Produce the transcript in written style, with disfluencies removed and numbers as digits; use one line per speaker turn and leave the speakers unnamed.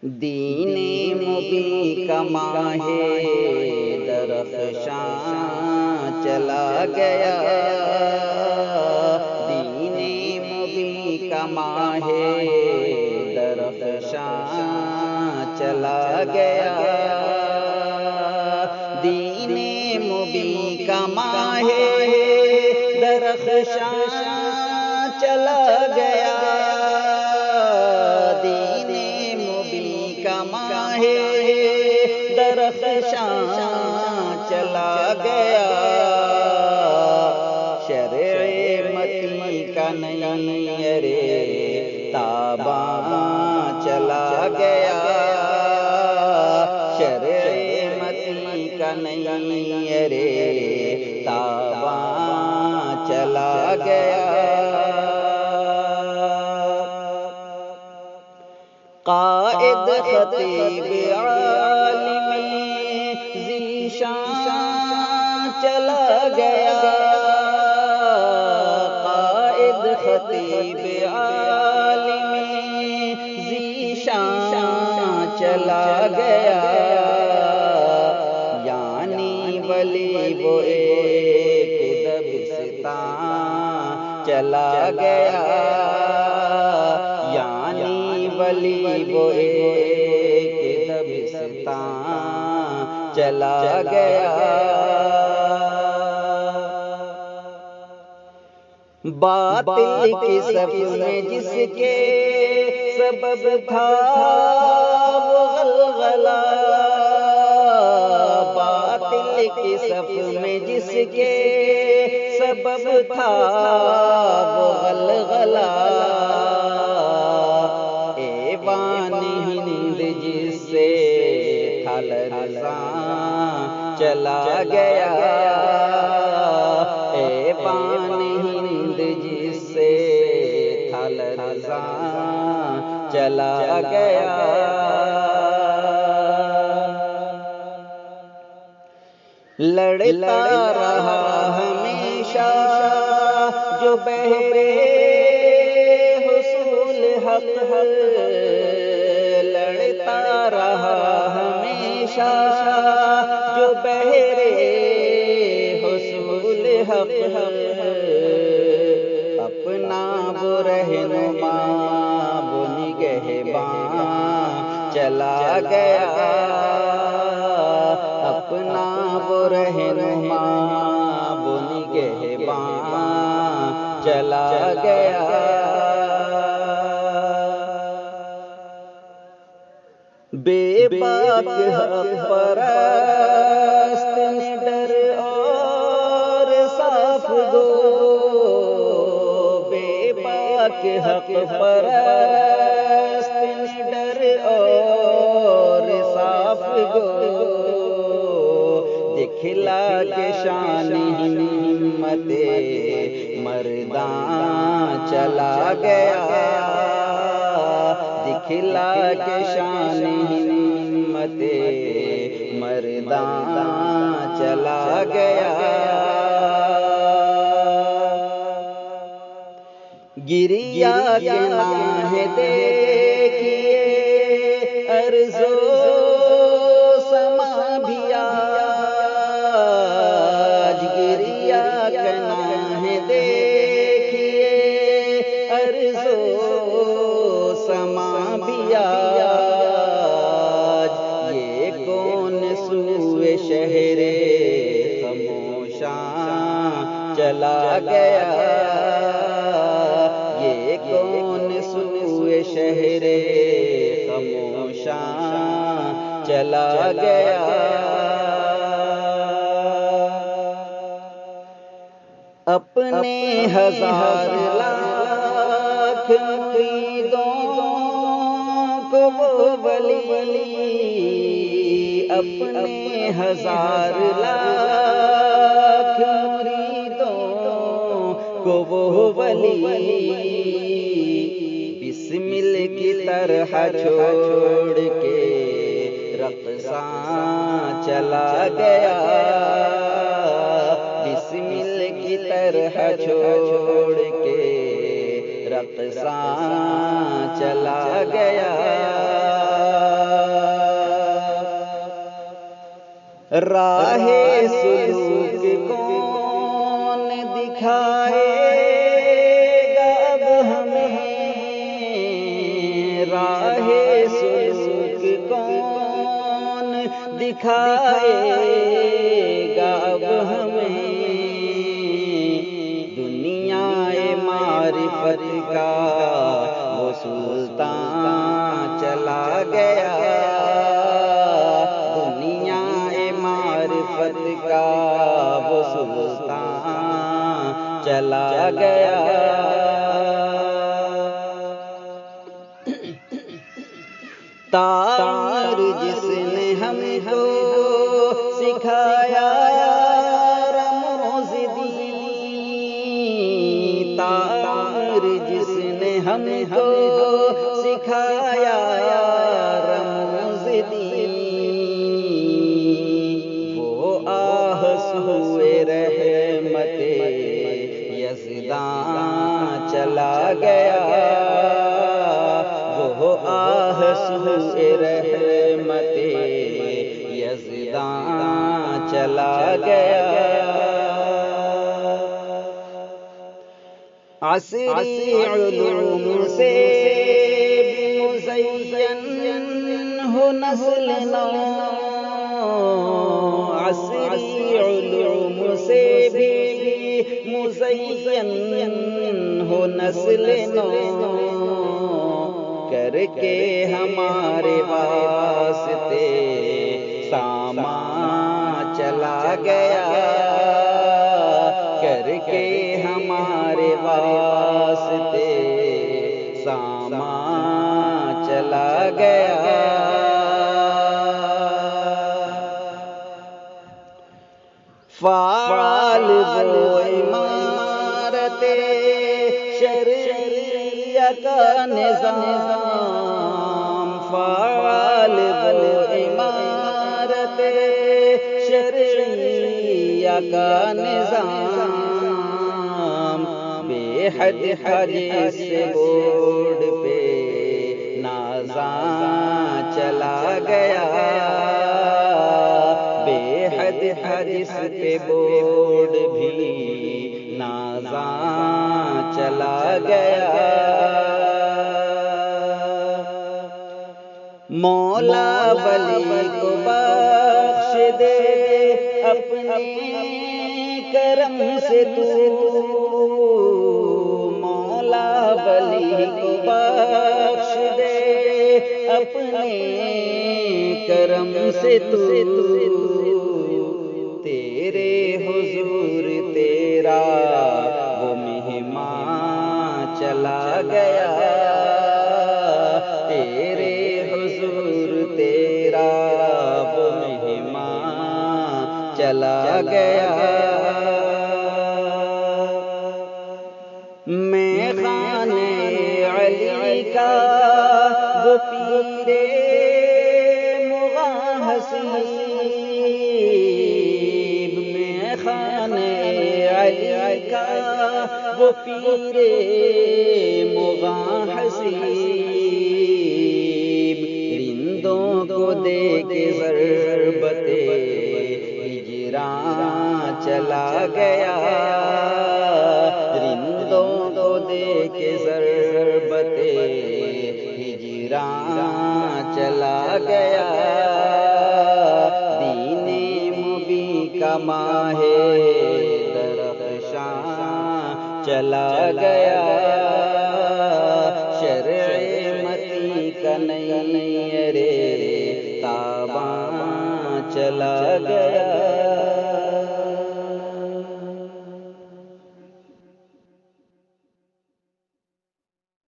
دین مبین کا ماہ درخشاں چلا گیا، دین مبین کا ماہ درخشاں چلا گیا، دین مبین کا ماہ درخشاں چلا گیا، دین مبین کا ماہ درخشاں چلا گیا، شرع متی کا نیر تاباں چلا گیا، شرع متی کا نیر تاباں چلا گیا، قائد خطیب عالمی ذیشان چلا گیا، قائد خطیب عالمی ذیشان چلا گیا، یعنی ولی وہ ایک دبستان چلا گیا، یعنی ولی وہ ایک دبستان چلا گیا، باطل کی صف میں جس کے سبب تھا وہ غلغلہ، باطل کی صف میں جس کے سبب تھا وہ غلغلہ، ایوان ہند جس سے تھا لرزاں چلا گیا، ایوان ہند جس سے تھا لرزاں چلا گیا، لڑتا رہا ہمیشہ جو بہرے حصول حق، لڑتا رہا ہمیشہ جو بہرے حصول حق، اپنا وہ رہنما وہ نگہباں چلا گیا، اپنا وہ رہنما وہ نگہباں چلا گیا، بے باک حق پرست نڈر اور صاف گو، بے باک حق پرست نڈر اور صاف گو، دکھلا کے شان ہمت مرداں چلا گیا، دکھلا کے شان ہمت مرداں چلا گیا، گریا کے ماہ دیکھیے ارض و سما بھی آج، گریا کے ماہ دیکھیے ارض و سما بھی آج، یہ کون سوئے شہر خموشاں چلا گیا، یہ کون سوئے شہر خموشاں چلا گیا، اپنے ہزار لاکھ مریدوں کو وہ ولی، اپنے ہزار لاکھ مریدوں کو وہ ولی، بسمل کی طرح چھوڑ کے رقصاں چلا گیا، بسمل کی طرح چھوڑ کے رقصاں چلا گیا، راہ سلوک کون دکھائے گا اب ہمیں، راہ سلوک کون دکھائے گا اب ہمیں، دنیا معرفت کا وہ سلطان چلا گیا، دنیا معرفت کا وہ سلطان چلا گیا۔ تعمیر جس نے ہم کو سکھایا رموز دی، تعمیر جس نے ہم کو سکھایا رموز دی، وہ آہ سوئے رحمت یزدان چلا گیا، وہ آہ سوئے رحمت یزدان چلا گیا۔ عصری علوم سے مزین ہو نسل نو، عصری علوم سے بھی مزین ہو نسل نو، کر کے ہمارے واسطے سامان چلا گیا، کر کے ہمارے واسطے سامان چلا گیا۔ فعال وہ عمارت شرعیہ کا نظام، فعال وہ عمارت شرعیہ کا نظام، بے حد جس بورڈ پہ نازاں چلا گیا، بے حد جس پہ بورڈ بھی نازاں چلا گیا۔ مولا ولی کو بخش دے اپنے کرم سے تو، مولا ولی کو بخش دے اپنے کرم سے تو، تیرے حضور تیرا وہ مہمان چلا گیا، تیرے حضور تیرا وہ مہمان چلا گیا۔ میں خانے علی کا وہ پیرے مغاں حسیب، میں خانے علی کا وہ پیرے مغاں حسیب، رندوں کو دے کے ضربت ہجراں چلا گیا، رندوں کو دے کے ضربت ہجراں چلا گیا، دین مبین کا ماہ درخشاں چلا گیا، شرع متی کا نیر تاباں چلا گیا۔